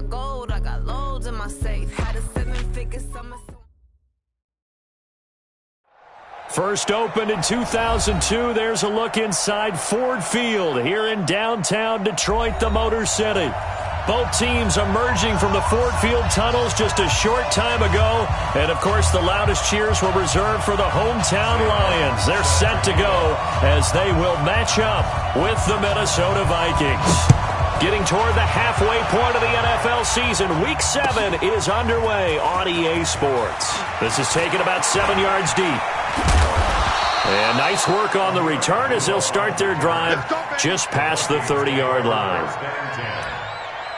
my gold, I got loads in my safe. Had a 7-figure summer. First opened in 2002, there's a look inside Ford Field here in downtown Detroit, the Motor City. Both teams emerging from the Ford Field tunnels just a short time ago. And, of course, the loudest cheers were reserved for the hometown Lions. They're set to go as they will match up with the Minnesota Vikings. Getting toward the halfway point of the NFL season, Week 7 is underway on EA Sports. This is taken about 7 yards deep. And nice work on the return as they'll start their drive just past the 30-yard line.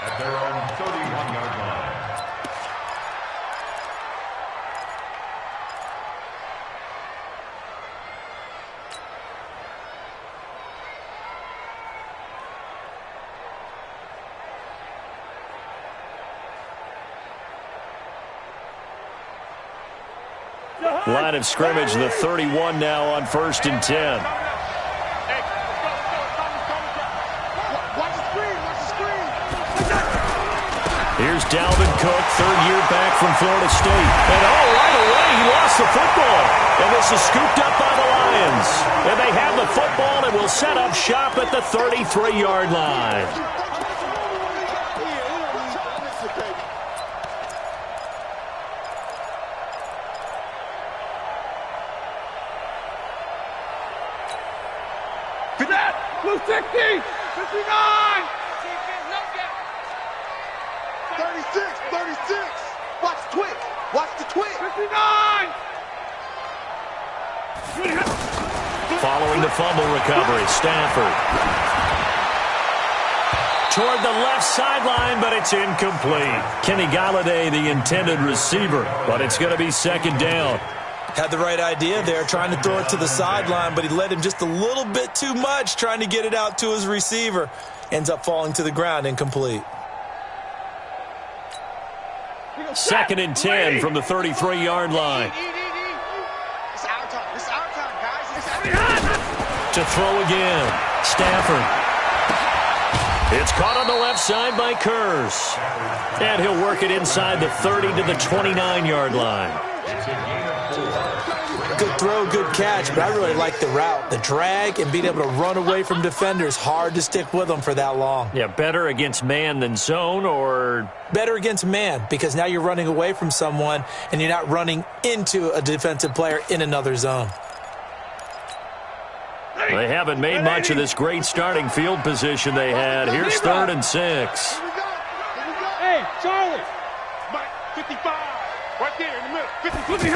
At their own 31-yard line. Line of scrimmage, the 31 now on 1st and 10. Here's Dalvin Cook, third-year back from Florida State. And, right away, he lost the football. And this is scooped up by the Lions. And they have the football and will set up shop at the 33-yard line. Blue 60, 59. 36. Watch the twitch. Watch the twitch. 59. Following the fumble recovery, Stafford. Toward the left sideline, but it's incomplete. Kenny Galladay, the intended receiver, but it's going to be second down. Had the right idea there, trying to throw it to the sideline, but he led him just a little bit too much, trying to get it out to his receiver. Ends up falling to the ground, incomplete. Second and 10 from the 33-yard line. It's our time. It's our time, guys. It's our time. To throw again, Stafford. It's caught on the left side by Kurz. And he'll work it inside the 30 to the 29-yard line. Good throw, good catch, but I really like the route. The drag and being able to run away from defenders, hard to stick with them for that long. Yeah, better against man than zone, or? Better against man, because now you're running away from someone and you're not running into a defensive player in another zone. They haven't made much of this great starting field position they had. Here's 3rd and 6. Hey, Charlie. 55. Right there in the middle. 50.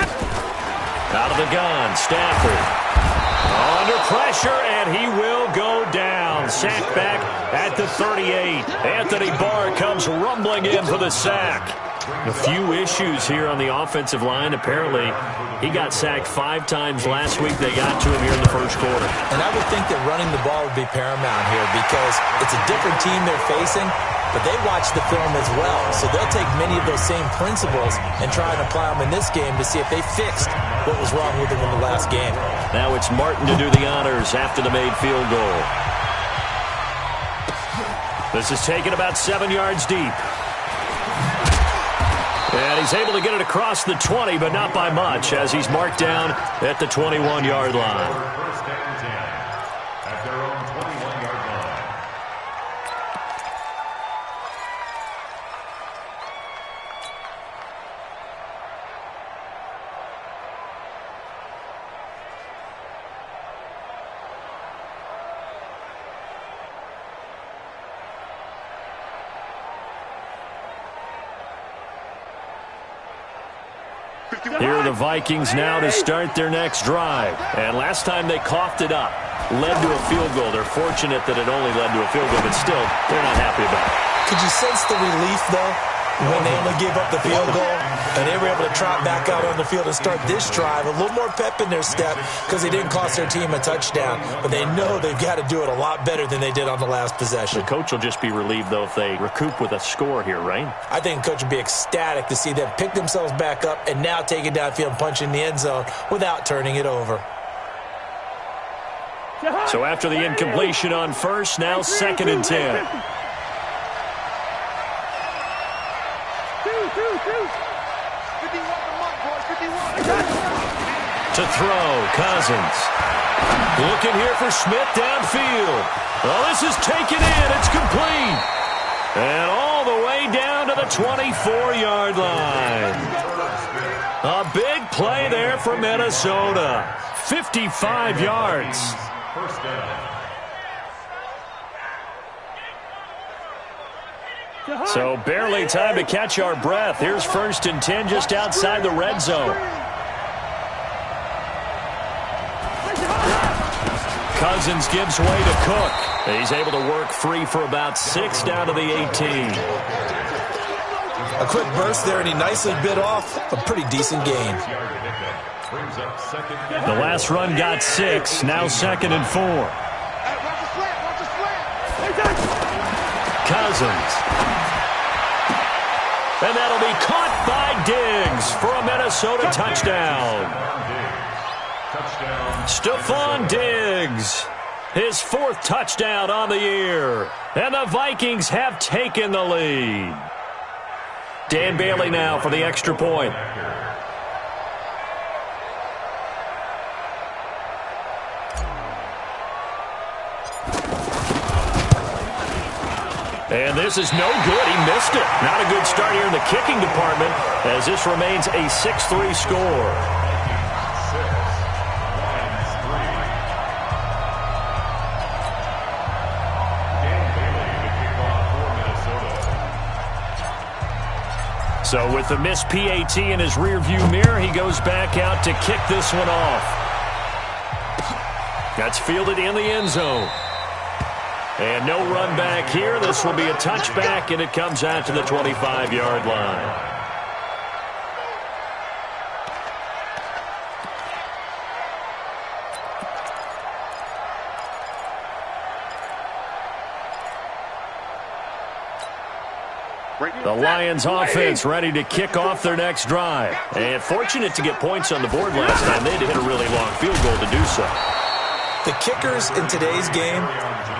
Out of the gun, Stafford. Under pressure, and he will go down. Sacked back at the 38. Anthony Barr comes rumbling in for the sack. A few issues here on the offensive line. Apparently, he got sacked 5 times last week. They got to him here in the first quarter. And I would think that running the ball would be paramount here because it's a different team they're facing, but they watch the film as well. So they'll take many of those same principles and try and apply them in this game to see if they fixed what was wrong with them in the last game. Now it's Martin to do the honors after the made field goal. This is taken about 7 yards deep. And he's able to get it across the 20, but not by much, as he's marked down at the 21-yard line. First and 10 at their own 21-yard line. Here are the Vikings now to start their next drive. And last time they coughed it up, led to a field goal. They're fortunate that it only led to a field goal, but still, they're not happy about it. Could you sense the relief, though, when they only gave up the field goal and they were able to trot back out on the field and start this drive? A little more pep in their step because they didn't cost their team a touchdown, but they know they've got to do it a lot better than they did on the last possession. The coach will just be relieved, though, if they recoup with a score here, right? I think the coach would be ecstatic to see them pick themselves back up and now take it downfield and punch in the end zone without turning it over. So after the incompletion on first, now 2nd and 10. To throw, Cousins. Looking here for Smith downfield. Well, this is taken in. It's complete. And all the way down to the 24-yard line. A big play there for Minnesota. 55 yards. First down. So barely time to catch our breath. Here's 1st and 10 just outside the red zone. Cousins gives way to Cook. He's able to work free for about 6 down to the 18. A quick burst there, and he nicely bit off a pretty decent gain. The last run got 6. Now 2nd and 4. Cousins. And that'll be caught by Diggs for a Minnesota touchdown. Stephon Diggs, his 4th touchdown on the year. And the Vikings have taken the lead. Dan Bailey now for the extra point. And this is no good. He missed it. Not a good start here in the kicking department as this remains a 6-3 score. So with the missed PAT in his rearview mirror, he goes back out to kick this one off. That's fielded in the end zone. And no run back here. This will be a touchback, and it comes out to the 25-yard line. The Lions offense ready to kick off their next drive. And fortunate to get points on the board last time. They had to hit a really long field goal to do so. The kickers in today's game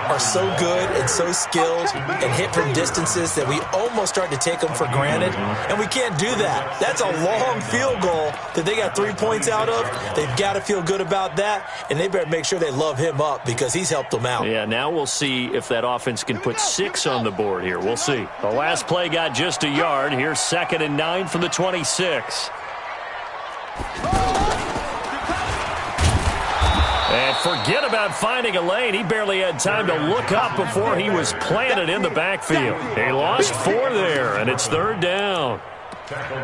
are so good and so skilled and hit from distances that we almost start to take them for granted, and we can't do that. That's a long field goal that they got 3 points out of. They've got to feel good about that, and they better make sure they love him up because he's helped them out. Yeah, now we'll see if that offense can put 6 on the board here. We'll see. The last play got just a yard. Here's 2nd and 9 from the 26. And forget about finding a lane. He barely had time to look up before he was planted in the backfield. He lost 4 there, and it's 3rd down.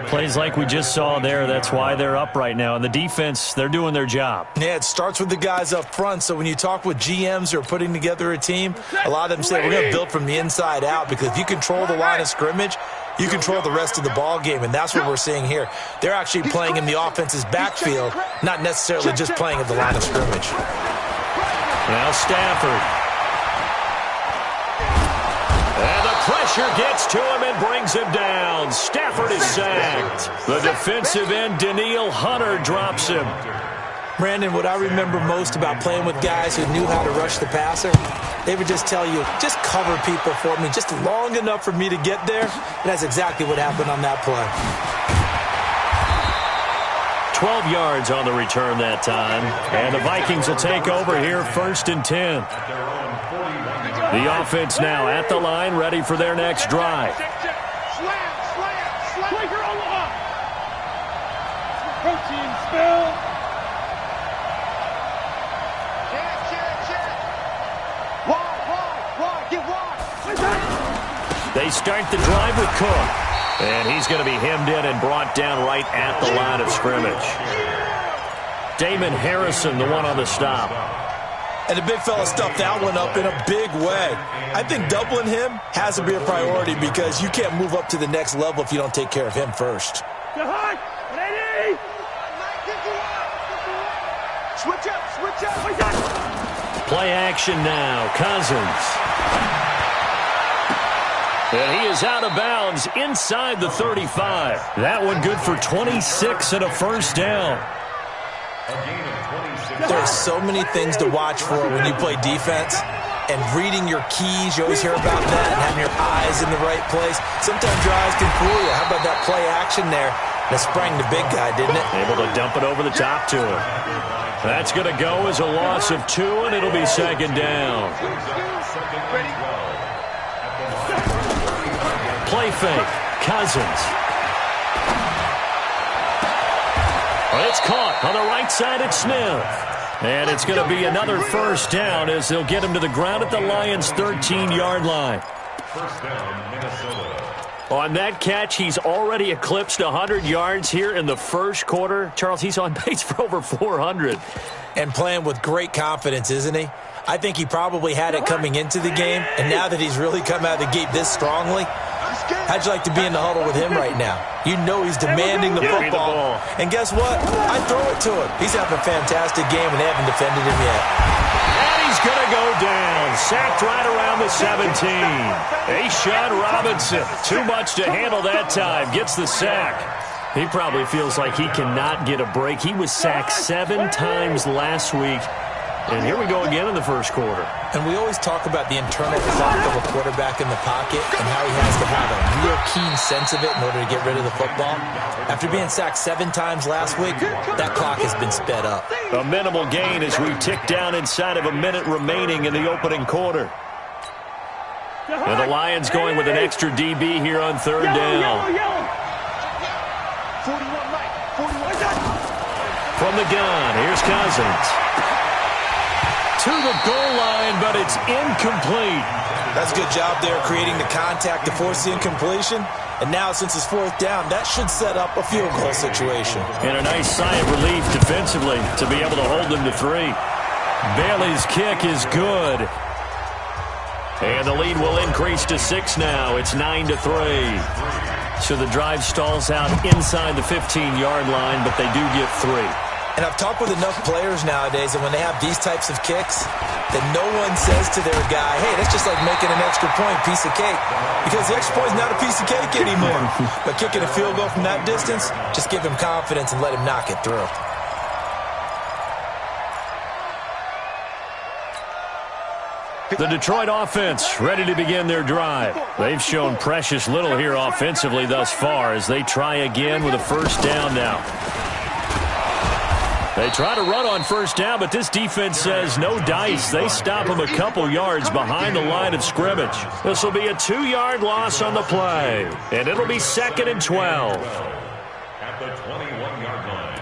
Plays like we just saw there, that's why they're up right now. And the defense, they're doing their job. Yeah, it starts with the guys up front. So when you talk with GMs who are putting together a team, a lot of them say we're going to build from the inside out because if you control the line of scrimmage, you control the rest of the ball game, and that's what we're seeing here. They're actually playing in the offense's backfield, not necessarily just playing at the line of scrimmage. Now Stafford. And the pressure gets to him and brings him down. Stafford is sacked. The defensive end, Danielle Hunter, drops him. Brandon, what I remember most about playing with guys who knew how to rush the passer, they would just tell you, just cover people for me, just long enough for me to get there. And that's exactly what happened on that play. 12 yards on the return that time. And the Vikings will take over here, 1st and 10. The offense now at the line, ready for their next drive. Protein spill. They start the drive with Cook. And he's going to be hemmed in and brought down right at the line of scrimmage. Damon Harrison, the one on the stop. And the big fella stuffed that one up in a big way. I think doubling him has to be a priority because you can't move up to the next level if you don't take care of him first. Switch up. Play action now. Cousins. And he is out of bounds inside the 35. That one good for 26 and a 1st down. There's so many things to watch for when you play defense. and reading your keys. You always hear about that, and having your eyes in the right place. Sometimes your eyes can fool you. How about that play action there? That sprang the big guy, didn't it? Able to dump it over the top to him. That's going to go as a loss of 2, and it'll be second down. Play fake. Cousins. But it's caught on the right side at Smith. And it's going to be another first down as they'll get him to the ground at the Lions' 13-yard line. First down, Minnesota. On that catch, he's already eclipsed 100 yards here in the first quarter. Charles, he's on pace for over 400. And playing with great confidence, isn't he? I think he probably had it coming into the game, and now that he's really come out of the gate this strongly, how'd you like to be in the huddle with him right now? You know he's demanding the football. And guess what? I throw it to him. He's having a fantastic game, and they haven't defended him yet. And he's going to go down. Sacked right around the 17. A'Shawn Robinson. Too much to handle that time. Gets the sack. He probably feels like he cannot get a break. He was sacked 7 times last week. And here we go again in the first quarter. And we always talk about the internal clock of a quarterback in the pocket and how he has to have a real keen sense of it in order to get rid of the football. After being sacked 7 times last week, that clock has been sped up. A minimal gain as we tick down inside of a minute remaining in the opening quarter. And the Lions going with an extra DB here on third down. From the gun, here's Cousins. To the goal line, but it's incomplete. That's a good job there creating the contact to force the incompletion. And now, since it's 4th down, that should set up a field goal situation. And a nice sigh of relief defensively to be able to hold them to 3. Bailey's kick is good. And the lead will increase to 6 now. It's 9-3. So the drive stalls out inside the 15-yard line, but they do get 3. And I've talked with enough players nowadays that when they have these types of kicks, that no one says to their guy, hey, that's just like making an extra point, piece of cake. Because the extra point is not a piece of cake anymore. But kicking a field goal from that distance, just give him confidence and let him knock it through. The Detroit offense ready to begin their drive. They've shown precious little here offensively thus far as they try again with a first down now. They try to run on first down, but this defense says no dice. They stop them a couple yards behind the line of scrimmage. This will be a 2-yard loss on the play, and it'll be 2nd and 12. At the 21-yard line.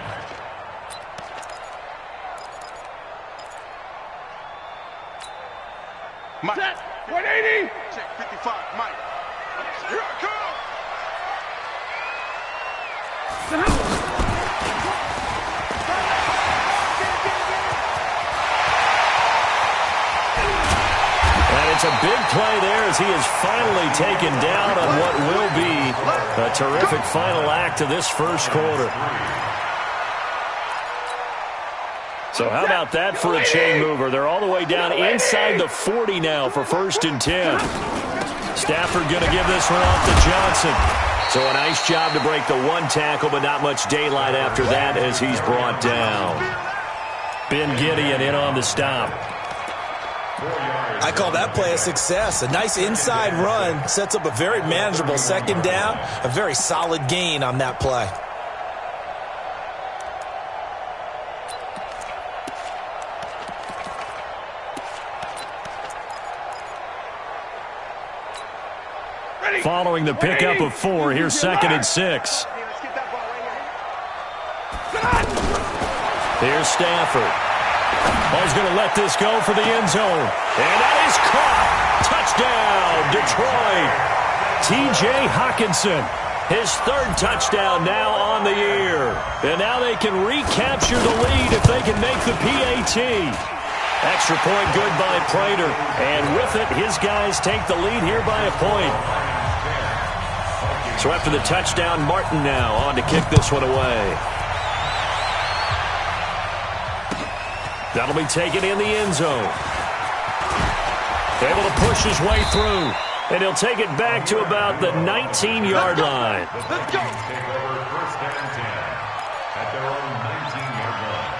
Mike. 180. Check 55. Mike. Here I come. It's a big play there as he is finally taken down on what will be a terrific final act of this first quarter. So how about that for a chain mover? They're all the way down inside the 40 now for 1st and 10. Stafford going to give this one off to Johnson. So a nice job to break the 1 tackle, but not much daylight after that as he's brought down. Ben Gideon in on the stop. I call that play a success. A nice inside run sets up a very manageable 2nd down. A very solid gain on that play. Following the pickup of 4, here's 2nd and 6. Here's Stafford. Oh, he's going to let this go for the end zone. And that is caught. Touchdown, Detroit. T.J. Hockenson, his 3rd touchdown now on the year. And now they can recapture the lead if they can make the PAT. Extra point good by Prater. And with it, his guys take the lead here by a point. So after the touchdown, Martin now on to kick this one away. That'll be taken in the end zone. Able to push his way through. And he'll take it back to about the 19-yard line. Let's go. Take over 1st and 10 at their own 19-yard line.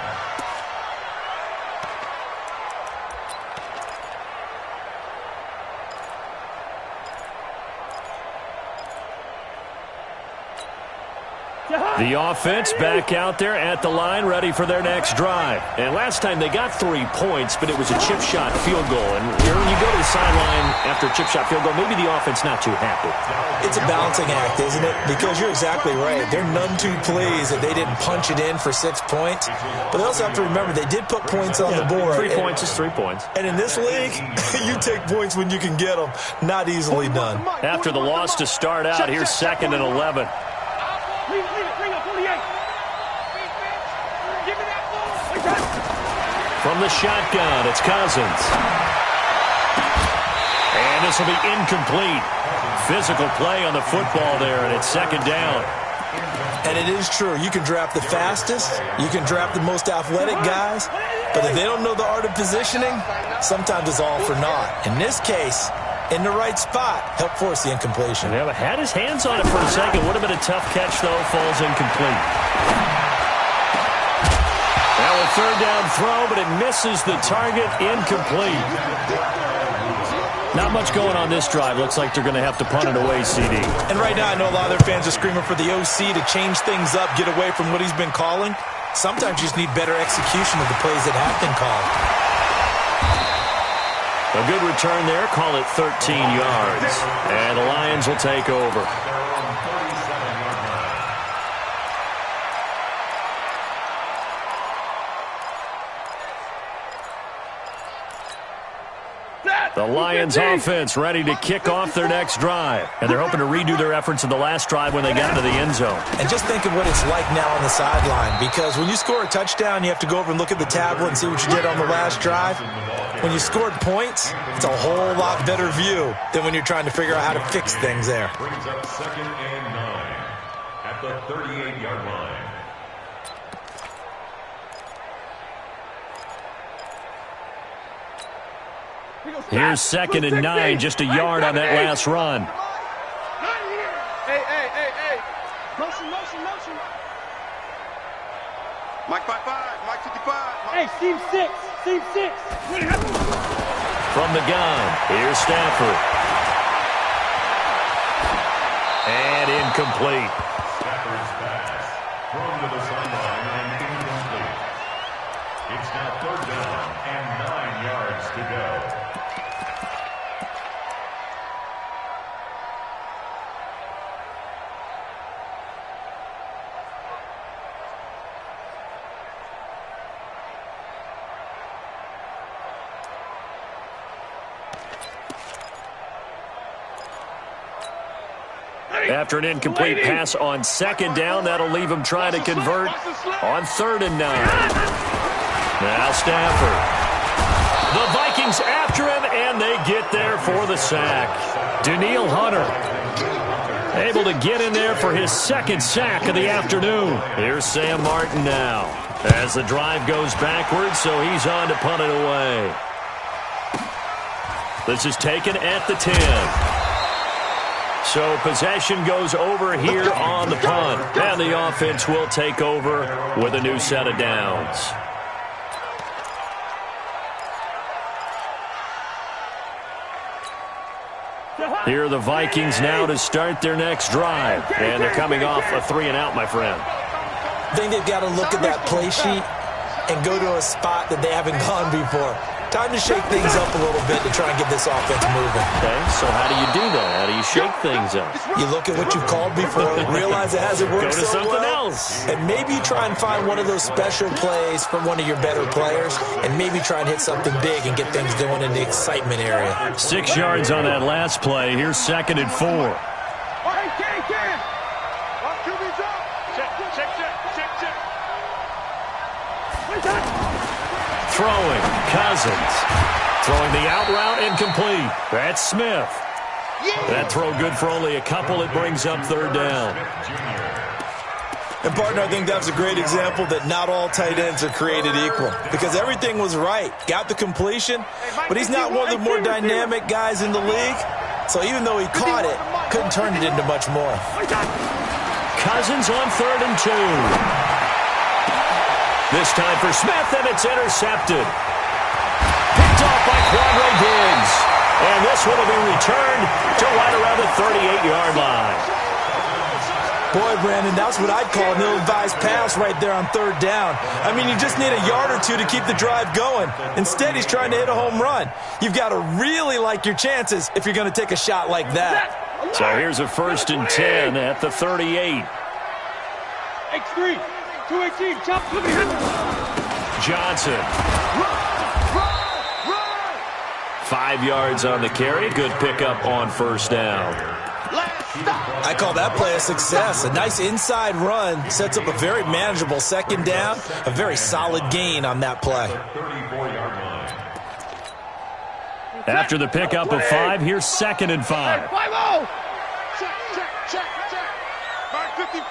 The offense back out there at the line, ready for their next drive. And last time they got 3 points, but it was a chip shot field goal. And when you go to the sideline after a chip shot field goal, maybe the offense not too happy. It's a balancing act, isn't it? Because you're exactly right. They're none too pleased that they didn't punch it in for 6 points. But they also have to remember they did put points on the board. 3 points is 3 points. And in this league, you take points when you can get them. Not easily done. After the loss to start out, here's 2nd and 11. From the shotgun, it's Cousins. And this will be incomplete. Physical play on the football there, and it's 2nd down. And it is true. You can draft the fastest. You can draft the most athletic guys. But if they don't know the art of positioning, sometimes it's all for naught. In this case, in the right spot, help force the incompletion. Yeah, but had his hands on it for a second. Would have been a tough catch, though. Falls incomplete. Now a 3rd down throw, but it misses the target. Incomplete. Not much going on this drive. Looks like they're going to have to punt it away, CD. And right now, I know a lot of their fans are screaming for the OC to change things up, get away from what he's been calling. Sometimes you just need better execution of the plays that have been called. A good return there. Call it 13 yards. And the Lions will take over. The Lions offense ready to kick off their next drive. And they're hoping to redo their efforts in the last drive when they got into the end zone. And just think of what it's like now on the sideline. Because when you score a touchdown, you have to go over and look at the tablet and see what you did on the last drive. When you scored points, it's a whole lot better view than when you're trying to figure out how to fix things there. Brings up 2nd and 9 at the 38-yard line. Here's 2nd and 9, just a yard on that last run. Hey. Motion. Mike 5-5, Mike 55. Hey, Steve 6. From the gun, here's Stafford. And incomplete. Stafford's pass thrown to the sideline and incomplete. It's now 3rd down and 9 yards to go. After an incomplete pass on 2nd down, that'll leave him trying to convert on 3rd and 9. Now Stafford. The Vikings after him, and they get there for the sack. Danielle Hunter able to get in there for his 2nd sack of the afternoon. Here's Sam Martin now as the drive goes backwards, so he's on to punt it away. This is taken at the 10. So possession goes over here on the punt. And the offense will take over with a new set of downs. Here are the Vikings now to start their next drive. And they're coming off a 3-and-out, my friend. I think they've got to look at that play sheet and go to a spot that they haven't gone before. Time to shake things up a little bit to try and get this offense moving. Okay, so how do you do that? How do you shake things up? You look at what you've called before, realize it hasn't worked Go to so something well, else. and maybe try and find one of those special plays from one of your better players, and maybe try and hit something big and get things going in the excitement area. 6 yards on that last play. Here's 2nd and 4. Throwing, Cousins. Throwing the out route, incomplete. That's Smith. That throw good for only a couple. It brings up 3rd down. And, partner, I think that's a great example that not all tight ends are created equal. Because everything was right. Got the completion, but he's not one of the more dynamic guys in the league. So even though he caught it, couldn't turn it into much more. Cousins on 3rd and 2. This time for Smith, and it's intercepted. Picked off by Quandre Diggs. And this one will be returned to right around the 38-yard line. Boy, Brandon, that's what I'd call an ill-advised pass right there on third down. I mean, you just need a yard or two to keep the drive going. Instead, he's trying to hit a home run. You've got to really like your chances if you're going to take a shot like that. So here's a 1st and 10 at the 38. X3, 218, chop, let me hit. Johnson. 5 yards on the carry. Good pickup on 1st down. I call that play a success. A nice inside run sets up a very manageable 2nd down. A very solid gain on that play. After the pickup of 5, here's 2nd and 5. 5-0. Check. Mark 55.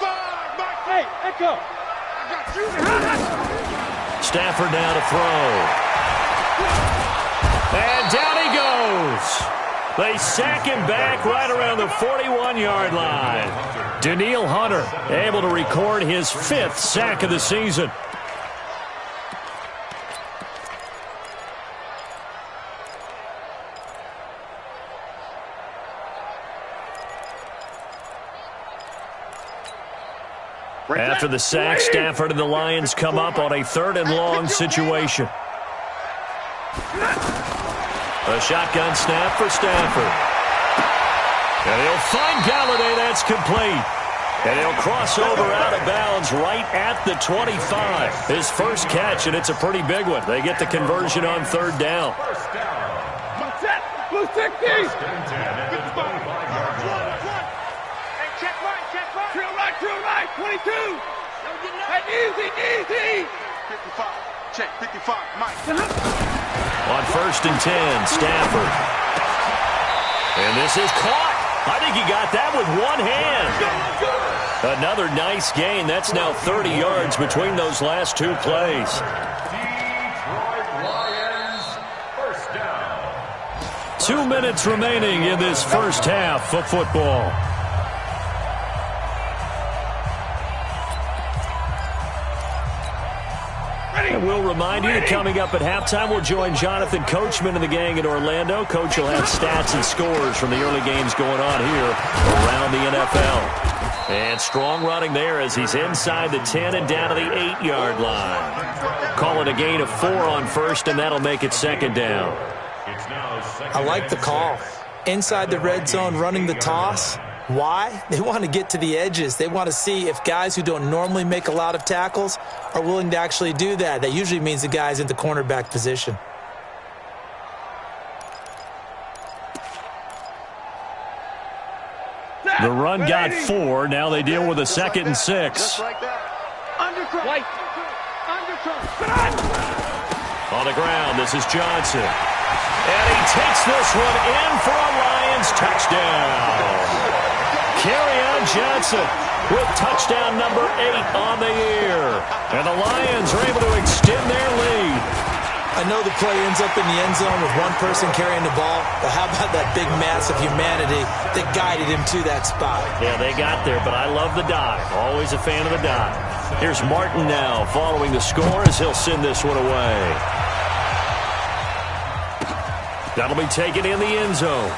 Mark. Hey, Echo. I got you. Stafford now to throw. And down he goes. They sack him back right around the 41-yard line. Daniil Hunter able to record his 5th sack of the season. After the sack, Stafford and the Lions come up on a 3rd and long situation. A shotgun snap for Stafford. And he'll find Galladay. That's complete. And he'll cross over out of bounds right at the 25. His first catch, and it's a pretty big one. They get the conversion on 3rd down. Blue 60. Drill right, 22. And easy. 55. Check, 55. Mike. On 1st and 10, Stafford. And this is caught. I think he got that with one hand. Another nice gain. That's now 30 yards between those last 2 plays. Detroit Lions, 1st down. 2 minutes remaining in this first half of football. And we'll remind you that coming up at halftime, we'll join Jonathan Coachman and the gang in Orlando. Coach will have stats and scores from the early games going on here around the NFL. And strong running there as he's inside the 10 and down to the 8-yard line. Calling a gain of 4 on 1st, and that'll make it 2nd down. I like the call. Inside the red zone, running the toss. Why? They want to get to the edges. They want to see if guys who don't normally make a lot of tackles are willing to actually do that. That usually means the guy's in the cornerback position. The run got 4. Now they deal with a 2nd and 6. Just like that. Undercut. On the ground, this is Johnson. And he takes this one in for a Lions touchdown. Kerryon Johnson with touchdown number 8 on the year. And the Lions are able to extend their lead. I know the play ends up in the end zone with one person carrying the ball, but how about that big mass of humanity that guided him to that spot? Yeah, they got there, but I love the dive. Always a fan of the dive. Here's Martin now following the score as he'll send this one away. That'll be taken in the end zone.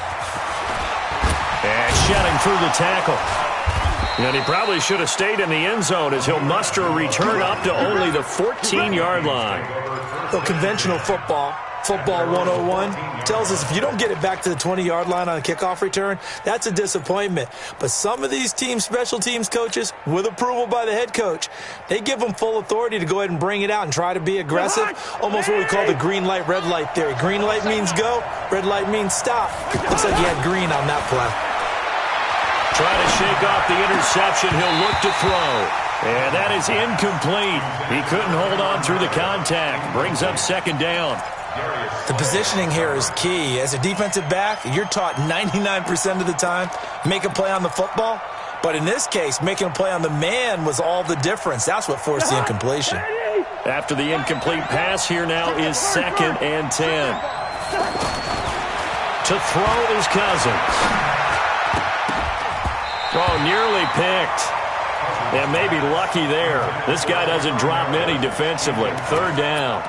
And shedding through the tackle. And he probably should have stayed in the end zone as he'll muster a return up to only the 14-yard line. So conventional football 101, tells us if you don't get it back to the 20-yard line on a kickoff return, that's a disappointment. But some of these special teams coaches, with approval by the head coach, they give them full authority to go ahead and bring it out and try to be aggressive. Almost what we call the green light, red light theory. Green light means go, red light means stop. Looks like he had green on that play. Trying to shake off the interception, he'll look to throw. And that is incomplete. He couldn't hold on through the contact. Brings up 2nd down. The positioning here is key. As a defensive back, you're taught 99% of the time, make a play on the football. But in this case, making a play on the man was all the difference. That's what forced the incompletion. After the incomplete pass, here now is 2nd and 10. To throw is Cousins. Oh, nearly picked. And maybe lucky there. This guy doesn't drop many defensively. 3rd down.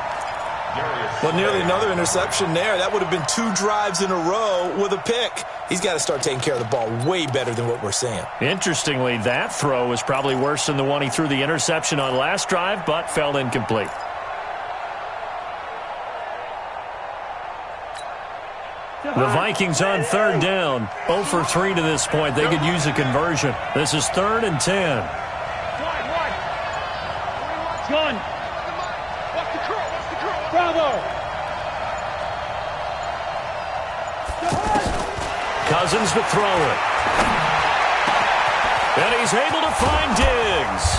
Well, nearly another interception there. That would have been 2 drives in a row with a pick. He's got to start taking care of the ball way better than what we're seeing. Interestingly, that throw was probably worse than the one he threw the interception on last drive, but fell incomplete. The Vikings on 3rd down. 0 for 3 to this point. They could use a conversion. This is 3rd and 10. Gun. Bravo. Cousins to throw it. And he's able to find Diggs.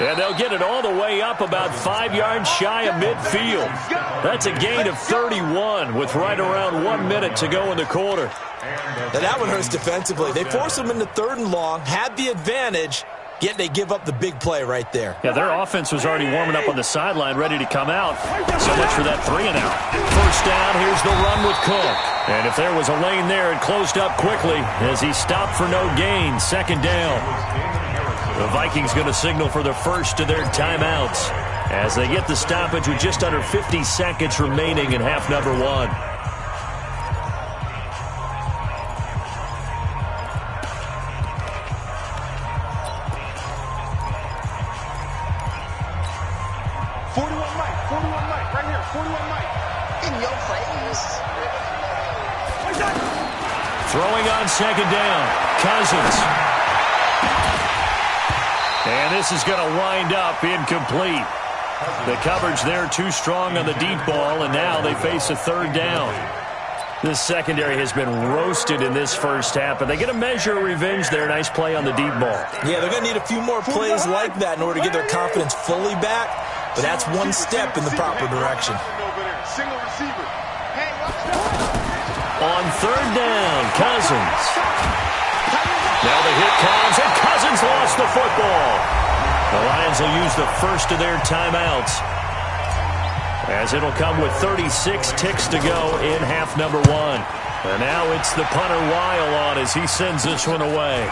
And they'll get it all the way up about 5 yards shy of midfield. That's a gain of 31 with right around 1 minute to go in the quarter. Now that one hurts defensively. They forced him into 3rd and long, had the advantage, yet they give up the big play right there. Yeah, their offense was already warming up on the sideline, ready to come out. So much for that 3 and out. First down, here's the run with Cook. And if there was a lane there, it closed up quickly as he stopped for no gain. 2nd down. The Vikings going to signal for the first of their timeouts as they get the stoppage with just under 50 seconds remaining in half number 1. Throwing on 2nd down. Cousins. And this is going to wind up incomplete. The coverage there too strong on the deep ball, and now they face a 3rd down. This secondary has been roasted in this first half, but they get a measure of revenge there. Nice play on the deep ball. Yeah, they're going to need a few more plays like that in order to get their confidence fully back, but that's one step in the proper direction. Single receiver. On 3rd down, Cousins. Now the hit comes, and Cousins lost the football. The Lions will use the first of their timeouts, as it'll come with 36 ticks to go in half number 1. And now it's the punter Weil on as he sends this one away.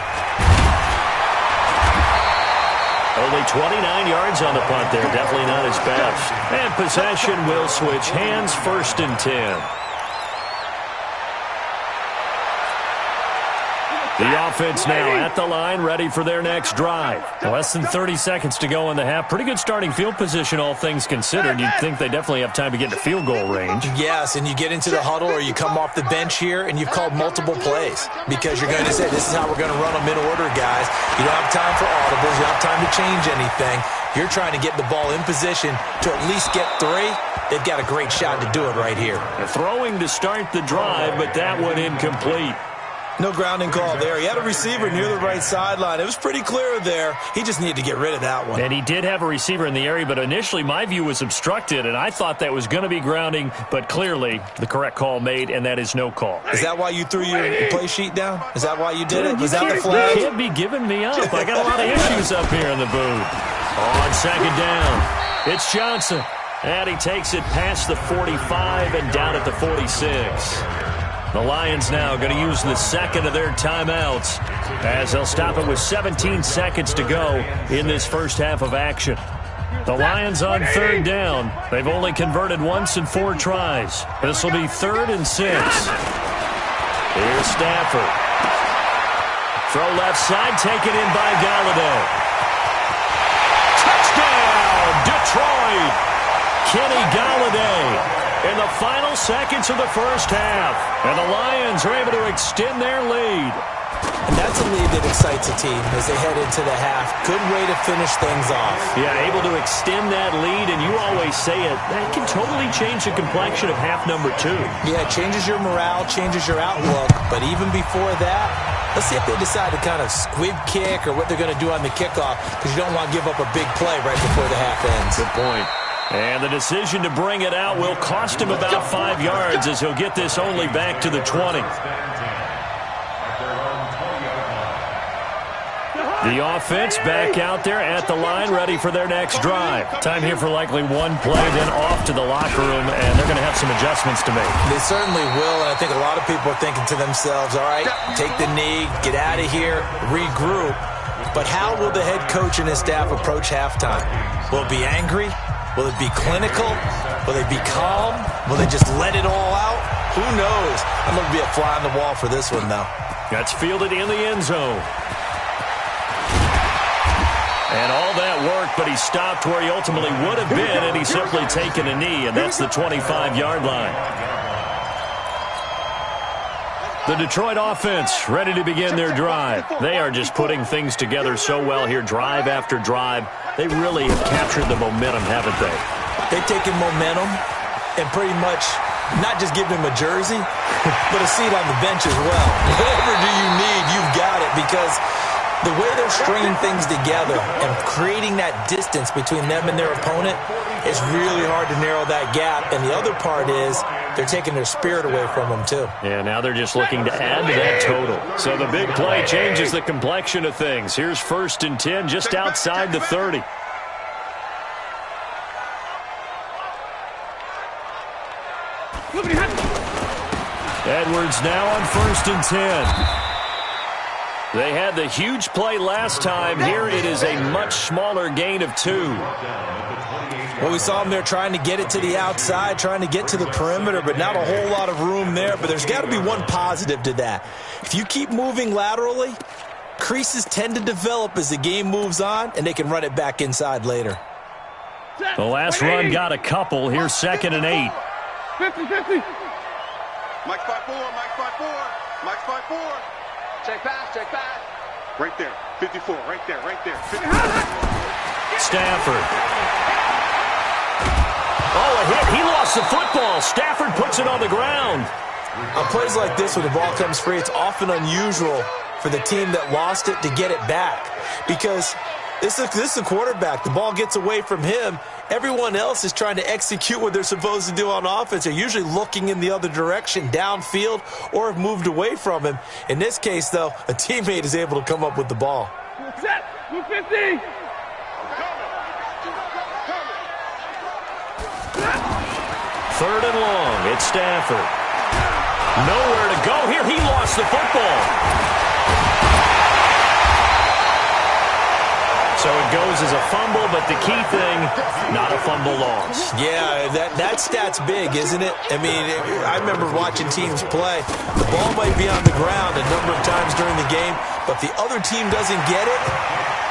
Only 29 yards on the punt there. Definitely not his best. And possession will switch hands. 1st and 10. The offense now at the line, ready for their next drive. Less than 30 seconds to go in the half. Pretty good starting field position, all things considered. You'd think they definitely have time to get to field goal range. Yes, and you get into the huddle or you come off the bench here and you've called multiple plays because you're going to say, this is how we're going to run them in order, guys. You don't have time for audibles. You don't have time to change anything. You're trying to get the ball in position to at least get 3. They've got a great shot to do it right here. Throwing to start the drive, but that one incomplete. No grounding call there. He had a receiver near the right sideline. It was pretty clear there. He just needed to get rid of that one. And he did have a receiver in the area, but initially my view was obstructed, and I thought that was going to be grounding, but clearly the correct call made, and that is no call. Is that why you threw your play sheet down? Is that why you did it? Was that the flag? You can't be giving me up. I got a lot of issues up here in the booth. On 2nd down, it's Johnson. And he takes it past the 45 and down at the 46. The Lions now going to use the second of their timeouts as they'll stop it with 17 seconds to go in this first half of action. The Lions on 3rd down. They've only converted once in 4 tries. This will be 3rd and 6. Here's Stafford. Throw left side, taken in by Galladay. Touchdown, Detroit! Kenny Galladay in the final seconds of the first half. And the Lions are able to extend their lead. And that's a lead that excites a team as they head into the half. Good way to finish things off. Yeah, able to extend that lead, and you always say it, that can totally change the complexion of half number 2. Yeah, it changes your morale, changes your outlook. But even before that, let's see if they decide to kind of squib kick or what they're going to do on the kickoff, because you don't want to give up a big play right before the half ends. Good point. And the decision to bring it out will cost him about 5 yards as he'll get this only back to the 20. The offense back out there at the line, ready for their next drive. Time here for likely one play, then off to the locker room, and they're going to have some adjustments to make. They certainly will, and I think a lot of people are thinking to themselves, all right, take the knee, get out of here, regroup. But how will the head coach and his staff approach halftime? Will it be angry? Will it be clinical? Will they be calm? Will they just let it all out? Who knows? I'm going to be a fly on the wall for this one, though. That's fielded in the end zone. And all that work, but he stopped where he ultimately would have been, and he's simply taken a knee, and that's the 25-yard line. The Detroit offense ready to begin their drive. They are just putting things together so well here, drive after drive. They really have captured the momentum, haven't they? They've taken momentum and pretty much not just given him a jersey, but a seat on the bench as well. Whatever do you need, you've got it, because the way they're stringing things together and creating that distance between them and their opponent, it's really hard to narrow that gap. And the other part is they're taking their spirit away from them, too. Yeah, now they're just looking to add to that total. So the big play changes the complexion of things. Here's 1st and 10 just outside the 30. Edwards now on 1st and 10. They had the huge play last time. Here it is a much smaller gain of 2. Well, we saw them there trying to get it to the outside, trying to get to the perimeter, but not a whole lot of room there. But there's got to be one positive to that. If you keep moving laterally, creases tend to develop as the game moves on, and they can run it back inside later. The last run got a couple. Here's 2nd and 8. 50-50. Mike 5-4, Mike 5-4, Mike 5-4. Check pass. Right there, 54, right there. 50. Stafford. Oh, a hit. He lost the football. Stafford puts it on the ground. On plays like this, when the ball comes free, it's often unusual for the team that lost it to get it back, because this is a quarterback. The ball gets away from him. Everyone else is trying to execute what they're supposed to do on offense. They're usually looking in the other direction, downfield, or have moved away from him. In this case, though, a teammate is able to come up with the ball. Set, 250. 3rd and long. It's Stafford. Nowhere to go here. He lost the football. So it goes as a fumble, but the key thing, not a fumble loss. Yeah, that stat's big, isn't it? I mean, I remember watching teams play. The ball might be on the ground a number of times during the game, but if the other team doesn't get it,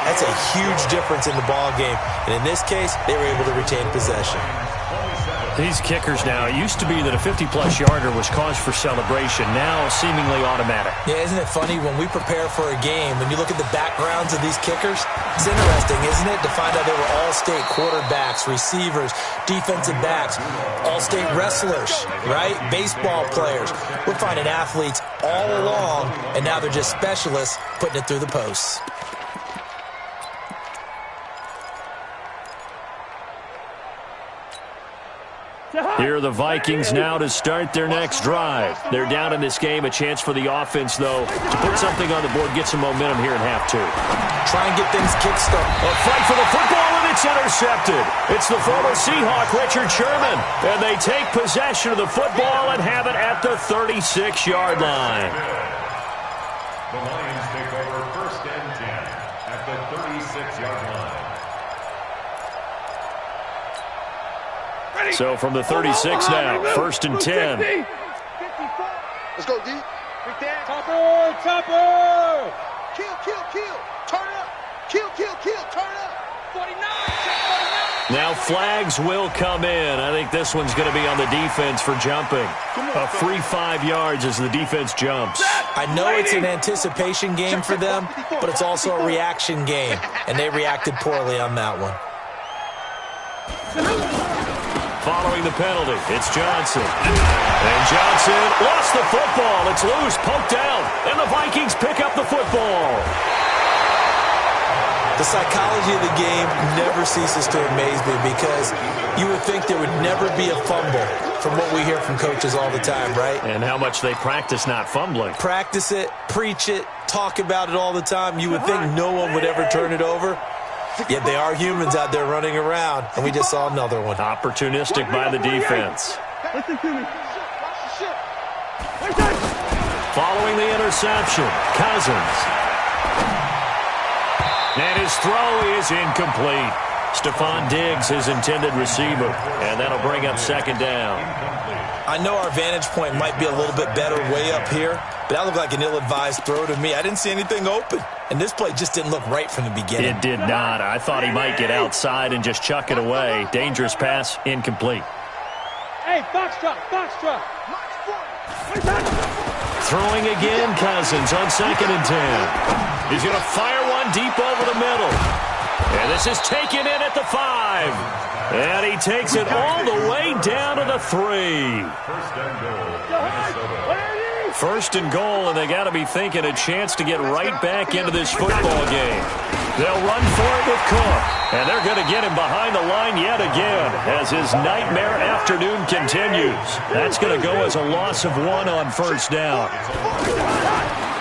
that's a huge difference in the ball game. And in this case, they were able to retain possession. These kickers now, it used to be that a 50-plus yarder was cause for celebration. Now, seemingly automatic. Yeah, isn't it funny? When we prepare for a game, when you look at the backgrounds of these kickers, it's interesting, isn't it, to find out they were all-state quarterbacks, receivers, defensive backs, all-state wrestlers, right? Baseball players. We're finding athletes all along, and now they're just specialists putting it through the posts. Here are the Vikings now to start their next drive. They're down in this game. A chance for the offense, though, to put something on the board, get some momentum here in half 2. Try and get things kick-started. A fight for the football, and it's intercepted. It's the former Seahawk, Richard Sherman. And they take possession of the football and have it at the 36-yard line. The Lions take over 1st and 10 at the 36-yard line. So from the 36 now, 1st and 10. Let's go, D. Topper. Kill. Turn up. Kill. Turn up. 49. Now flags will come in. I think this one's going to be on the defense for jumping. A free 5 yards as the defense jumps. I know it's an anticipation game for them, but it's also a reaction game, and they reacted poorly on that one. Following the penalty, it's Johnson. And Johnson lost the football. It's loose, poked out, and the Vikings pick up the football. The psychology of the game never ceases to amaze me, because you would think there would never be a fumble from what we hear from coaches all the time, right? And how much they practice not fumbling. Practice it, preach it, talk about it all the time. You would think no one would ever turn it over. Yet they are humans out there running around, and we just saw another one. Opportunistic by the defense. Listen to me. Following the interception, Cousins. And his throw is incomplete. Stephon Diggs, his intended receiver, and that'll bring up second down. I know our vantage point might be a little bit better way up here, but that looked like an ill-advised throw to me. I didn't see anything open, and this play just didn't look right from the beginning. It did not. I thought he might get outside and just chuck it away. Dangerous pass, incomplete. Hey, box drop. Throwing again, Cousins on 2nd and 10. He's going to fire one deep over the middle. And this is taken in at the 5. And he takes it all the way down to the 3. First and goal, and they got to be thinking a chance to get right back into this football game. They'll run for it with Cook, and they're going to get him behind the line yet again as his nightmare afternoon continues. That's going to go as a loss of 1 on first down.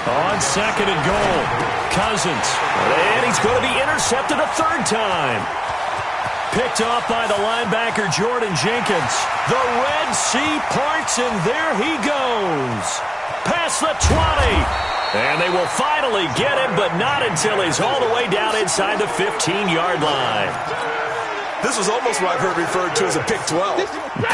On 2nd and goal, Cousins, and he's going to be intercepted a 3rd time. Picked off by the linebacker, Jordan Jenkins. The Red Sea parts, and there he goes. Past the 20. And they will finally get him, but not until he's all the way down inside the 15-yard line. This was almost what I've heard referred to as a pick 12.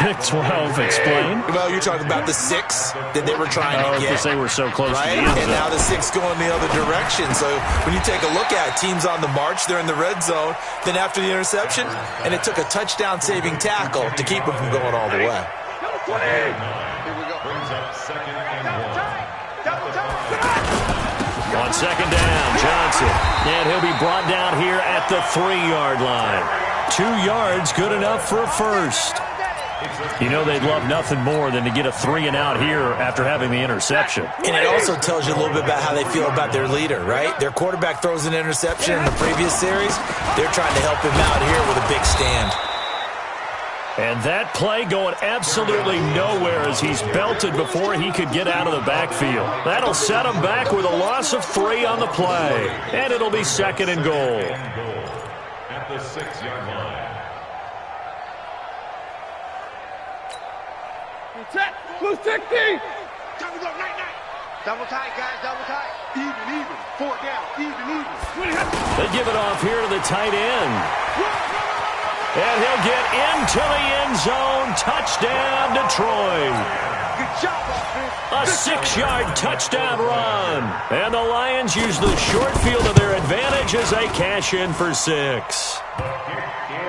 Pick 12, explain. Well, you're talking about the 6 that they were trying to get. Because they were so close to the end zone. And now the 6 going the other direction. So when you take a look at teams on the march, they're in the red zone. Then after the interception, and it took a touchdown-saving tackle to keep them from going all the way. Here we go. Brings up 2nd and 1. On 2nd down, Johnson. And he'll be brought down here at the 3-yard line. 2 yards, good enough for a first. You know they'd love nothing more than to get a 3-and-out here after having the interception. And it also tells you a little bit about how they feel about their leader, right? Their quarterback throws an interception in the previous series. They're trying to help him out here with a big stand. And that play going absolutely nowhere as he's belted before he could get out of the backfield. That'll set him back with a loss of 3 on the play. And it'll be 2nd and goal. At the 6-yard line. Blue 60. Time to go, night. Double tight, guys, double tight. Even. 4 down, even. They give it off here to the tight end. And he'll get into the end zone. Touchdown, Detroit. Good job, offense. A 6-yard touchdown run. And the Lions use the short field to their advantage as they cash in for 6.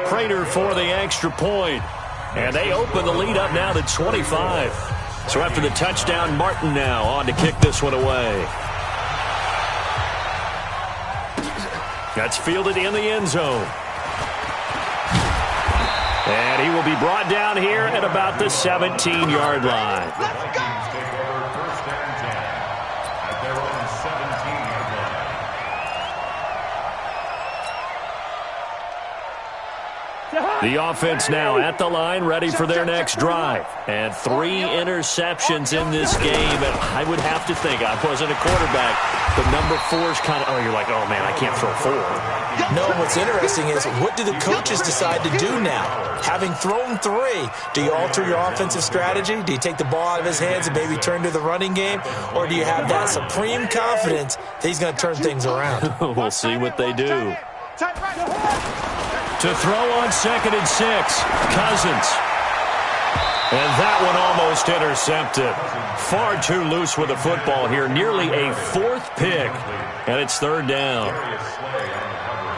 Prater for the extra point. And they open the lead up now to 25. So after the touchdown, Martin now on to kick this one away. That's fielded in the end zone. And he will be brought down here at about the 17-yard line. Let's go! Take over 1st and 10 at their own 17-yard line. The offense now at the line, ready for their next drive. And 3 interceptions in this game. And I would have to think, I wasn't a quarterback, but number 4's kind of, you're like, oh, man, I can't throw 4. No, what's interesting is what do the coaches decide to do now? Having thrown 3, do you alter your offensive strategy? Do you take the ball out of his hands and maybe turn to the running game? Or do you have that supreme confidence that he's going to turn things around? We'll see what they do. To throw on 2nd and 6, Cousins. And that one almost intercepted. Far too loose with the football here. Nearly a 4th pick. And it's 3rd down.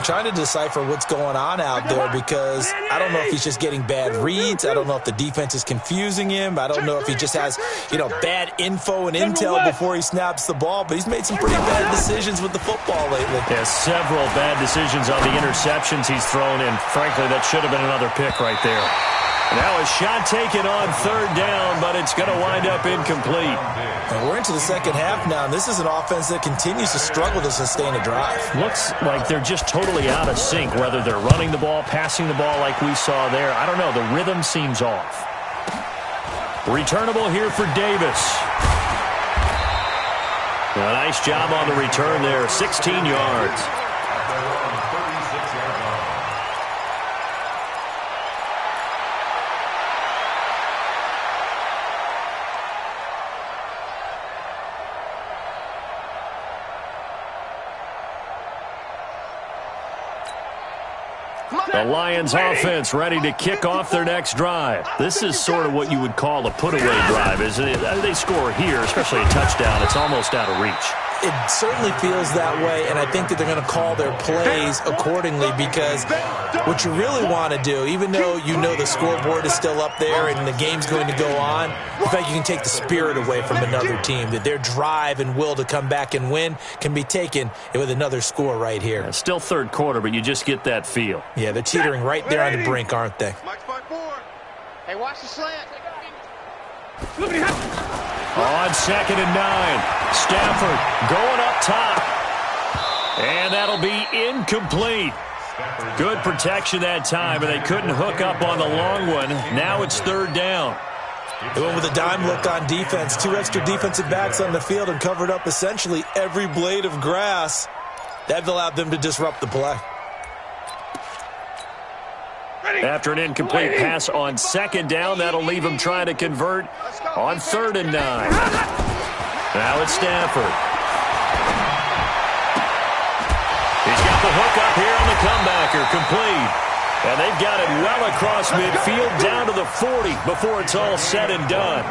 Trying to decipher what's going on out there because I don't know if he's just getting bad reads. I don't know if the defense is confusing him. I don't know if he just has, bad info and intel before he snaps the ball. But he's made some pretty bad decisions with the football lately. Yeah, several bad decisions on the interceptions he's thrown in. Frankly, that should have been another pick right there. Now a shot taken on 3rd down, but it's going to wind up incomplete. And we're into the second half now, and this is an offense that continues to struggle to sustain a drive. Looks like they're just totally out of sync, whether they're running the ball, passing the ball like we saw there. I don't know. The rhythm seems off. Returnable here for Davis. A nice job on the return there, 16 yards. The Lions offense ready to kick off their next drive. This is sort of what you would call a put-away drive, isn't it? They score here, especially a touchdown. It's almost out of reach. It certainly feels that way, and I think that they're going to call their plays accordingly, because what you really want to do, even though you know the scoreboard is still up there and the game's going to go on, in fact, you can take the spirit away from another team, that their drive and will to come back and win can be taken with another score right here. Yeah, still third quarter, but you just get that feel. Yeah, they're teetering right there on the brink, aren't they? Hey, watch the slant. On 2nd and 9, Stafford going up top. And that'll be incomplete. Good protection that time, and they couldn't hook up on the long one. Now it's 3rd down. They went with a dime look on defense. 2 extra defensive backs on the field and covered up essentially every blade of grass. That allowed them to disrupt the play. After an incomplete pass on 2nd down, that'll leave him trying to convert on 3rd and 9. Now it's Stafford. He's got the hook up here on the comebacker, complete. And they've got it well across midfield down to the 40 before it's all said and done.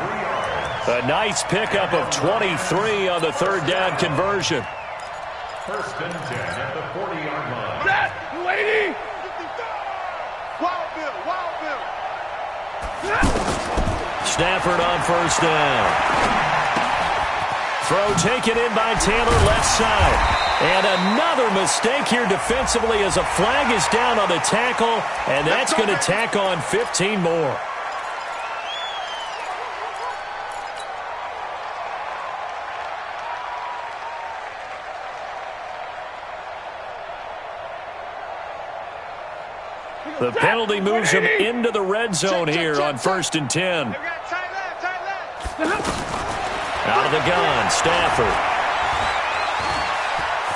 A nice pickup of 23 on the 3rd down conversion. 1st and 10 at the 40-yard line. Set, lady. Wild Bill. Stafford on 1st down. Throw taken in by Taylor, left side. And another mistake here defensively as a flag is down on the tackle, and that's going to tack on 15 more. The penalty moves him into the red zone here on 1st and 10. Out of the gun, Stafford.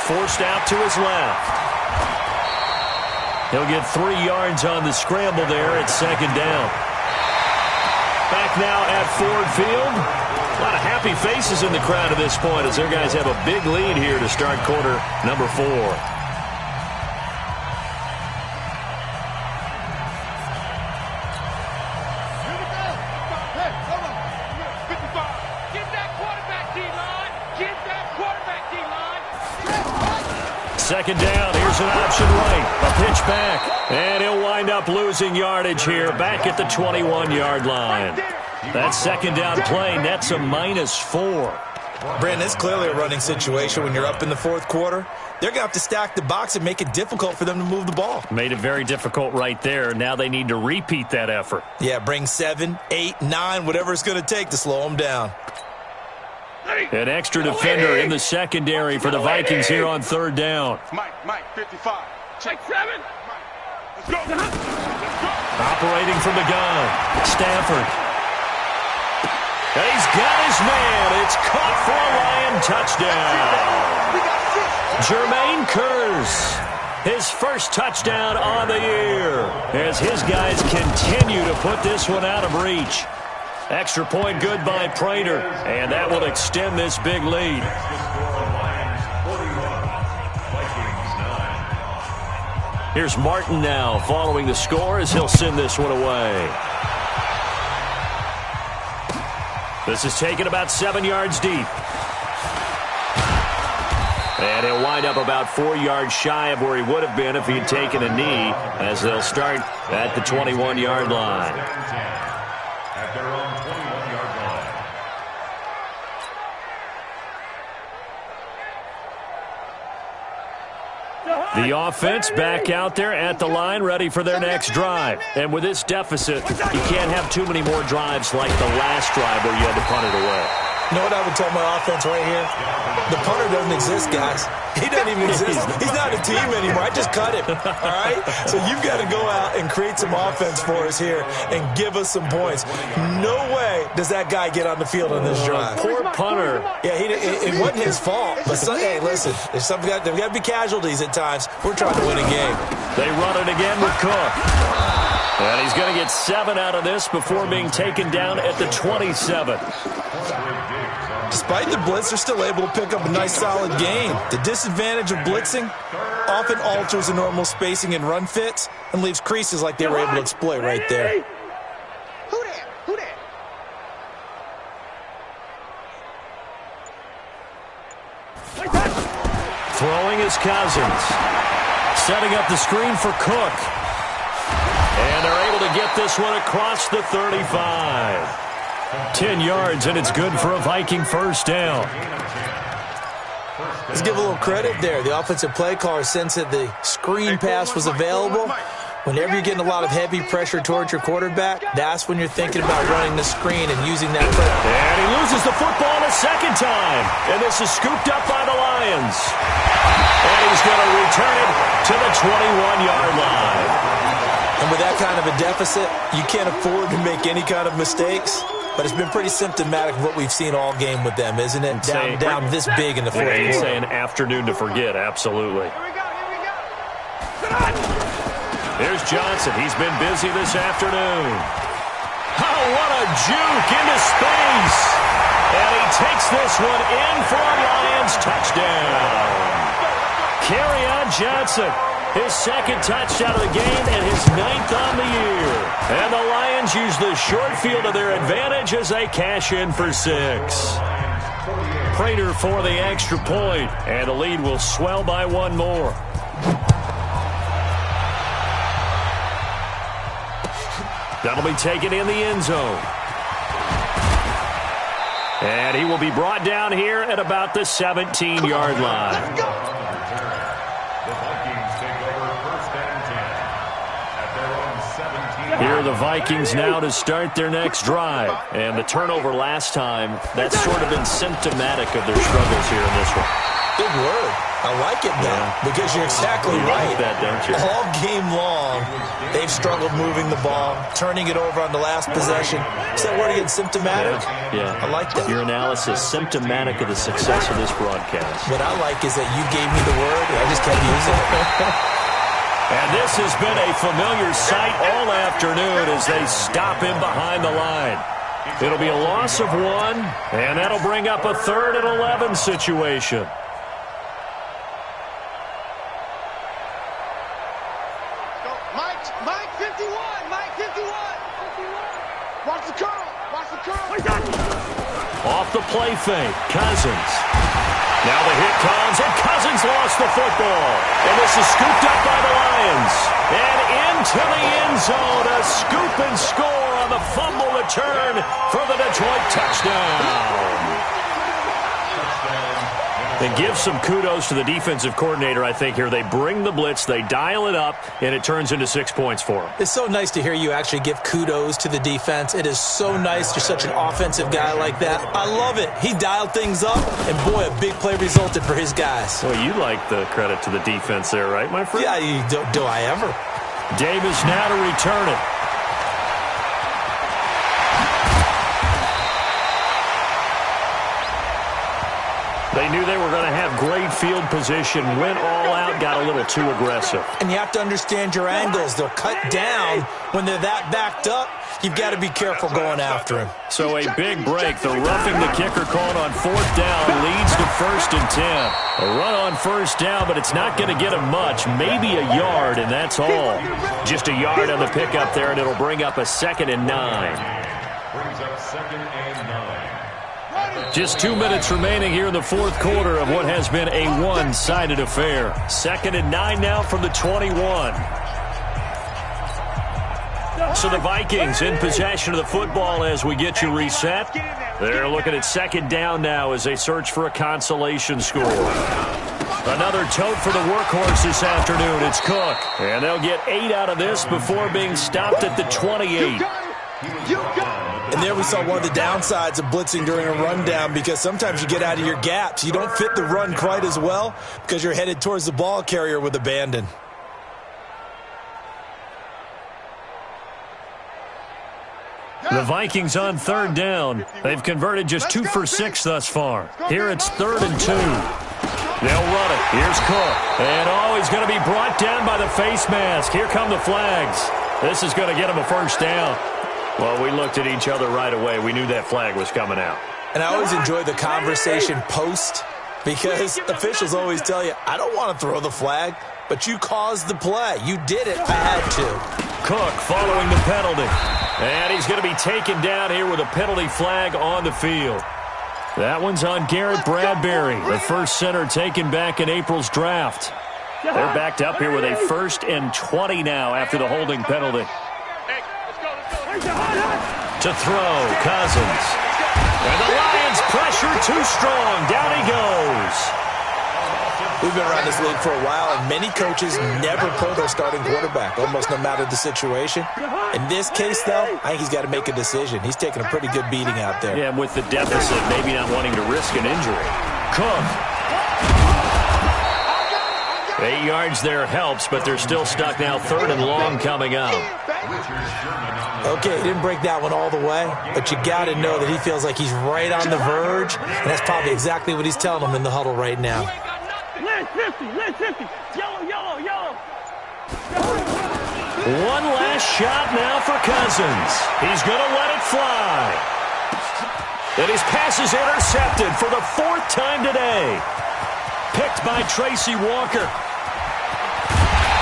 Forced out to his left. He'll get 3 yards on the scramble there at 2nd down. Back now at Ford Field. A lot of happy faces in the crowd at this point as their guys have a big lead here to start quarter number 4. Second down, here's an option right, a pitch back, and he'll wind up losing yardage here, back at the 21-yard line. That 2nd down play nets a -4. Brandon, it's clearly a running situation when you're up in the 4th quarter. They're going to have to stack the box and make it difficult for them to move the ball. Made it very difficult right there. Now they need to repeat that effort. Yeah, bring 7, 8, 9, whatever it's going to take to slow them down. An extra defender in the secondary for the Vikings here on 3rd down. Mike, 55. Check 7. Let's go. Operating from the gun, Stafford. He's got his man. It's caught for a Lion touchdown. Jermaine Kearse, his first touchdown on the year, as his guys continue to put this one out of reach. Extra point good by Prater, and that will extend this big lead. Here's Martin now following the score as he'll send this one away. This is taken about 7 yards deep. And he'll wind up about 4 yards shy of where he would have been if he had taken a knee, as they'll start at the 21-yard line. At their own 21-yard line. The offense back out there at the line, ready for their next drive. And with this deficit, you can't have too many more drives like the last drive where you had to punt it away. You know what I would tell my offense right here? The punter doesn't exist, guys. He doesn't even exist. He's not a team anymore. I just cut him, all right? So you've got to go out and create some offense for us here and give us some points. No way does that guy get on the field on this drive. Poor punter. Yeah, it wasn't his fault. But hey, listen, there's got to be casualties at times. We're trying to win a game. They run it again with Cook. And he's going to get 7 out of this before being taken down at the 27. Diggs on Despite the blitz, they're still able to pick up a nice solid gain. The disadvantage of blitzing often alters the normal spacing and run fits and leaves creases like they were able to exploit right there. Who that? Who that? Throwing is Cousins. Setting up the screen for Cook. And they're able to get this one across the 35. 10 yards, and it's good for a Viking first down. Let's give a little credit there. The offensive play caller sensed that the screen pass was available. Whenever you're getting a lot of heavy pressure towards your quarterback, that's when you're thinking about running the screen and using that play. And he loses the football a second time. And this is scooped up by the Lions. And he's going to return it to the 21-yard line. And with that kind of a deficit, you can't afford to make any kind of mistakes. But it's been pretty symptomatic of what we've seen all game with them, isn't it? Down this big in the fourth quarter. He's saying afternoon to forget, absolutely. Here's Johnson. He's been busy this afternoon. Oh, what a juke into space. And he takes this one in for a Lions touchdown. Kerryon Johnson. His second touchdown of the game and his 9th on the year. And the Lions use the short field to their advantage as they cash in for 6. Prater for the extra point, and the lead will swell by one more. That'll be taken in the end zone. And he will be brought down here at about the 17-yard line. Here are the Vikings now to start their next drive. And the turnover last time, that's sort of been symptomatic of their struggles here in this one. Big word. I like it, though, because you're exactly right. Like that, don't you? All game long, they've struggled moving the ball, turning it over on the last possession. Is that word again, symptomatic? Yeah. I like that. Your analysis, symptomatic of the success of this broadcast. What I like is that you gave me the word, and I just kept using it. And this has been a familiar sight all afternoon as they stop him behind the line. It'll be a loss of 1, and that'll bring up a 3rd and 11 situation. Mike 51. Mike 51. Watch the curl. Watch the curl. Off the play fake, Cousins. Now the hit comes, and Cousins lost the football. And this is scooped up by the Lions. And into the end zone, a scoop and score on the fumble return for the Detroit touchdown. And give some kudos to the defensive coordinator, I think, here. They bring the blitz, they dial it up, and it turns into 6 points for them. It's so nice to hear you actually give kudos to the defense. It is so nice. You're such an offensive guy like that. I love it. He dialed things up, and boy, a big play resulted for his guys. Well, you like the credit to the defense there, right, my friend? Yeah, do I ever? Davis now to return it. They knew they were going to have great field position, went all out, got a little too aggressive. And you have to understand your angles. They'll cut down when they're that backed up. You've got to be careful going after him. So a big break. The roughing the kicker called on 4th down leads to 1st and 10. A run on 1st down, but it's not going to get him much. Maybe a yard, and that's all. Just a yard on the pickup there, and it'll bring up a 2nd and 9. Brings up 2nd and 9. Just 2 minutes remaining here in the 4th quarter of what has been a one-sided affair. 2nd and 9 now from the 21. So the Vikings in possession of the football as we get you reset. They're looking at 2nd down now as they search for a consolation score. Another tote for the workhorse this afternoon. It's Cook. And they'll get 8 out of this before being stopped at the 28. And there we saw one of the downsides of blitzing during a rundown, because sometimes you get out of your gaps. You don't fit the run quite as well because you're headed towards the ball carrier with abandon. The Vikings on 3rd down. They've converted just 2 for 6 thus far. Here it's 3rd and 2. They'll run it. Here's Cook. And he's going to be brought down by the face mask. Here come the flags. This is going to get him a 1st down. Well, we looked at each other right away. We knew that flag was coming out. And I always enjoy the conversation post because officials always tell you, I don't want to throw the flag, but you caused the play. You did it. I had to. Cook following the penalty. And he's going to be taken down here with a penalty flag on the field. That one's on Garrett Bradbury, the first center taken back in April's draft. They're backed up here with a 1st and 20 now after the holding penalty. To throw, Cousins. And the Lions pressure too strong. Down he goes. We've been around this league for a while, and many coaches never pull their starting quarterback, almost no matter the situation. In this case, though, I think he's got to make a decision. He's taking a pretty good beating out there. Yeah, and with the deficit, maybe not wanting to risk an injury. Cook. 8 yards there helps, but they're still stuck now. 3rd and long coming up. Okay, he didn't break that one all the way, but you got to know that he feels like he's right on the verge, and that's probably exactly what he's telling them in the huddle right now. Lens 50, yellow, yellow. One last shot now for Cousins. He's going to let it fly. And his pass is intercepted for the 4th time today. Picked by Tracy Walker.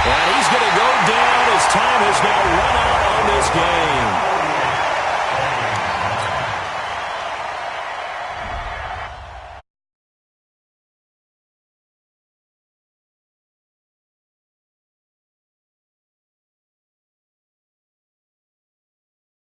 And he's going to go down as time has now run out on this game.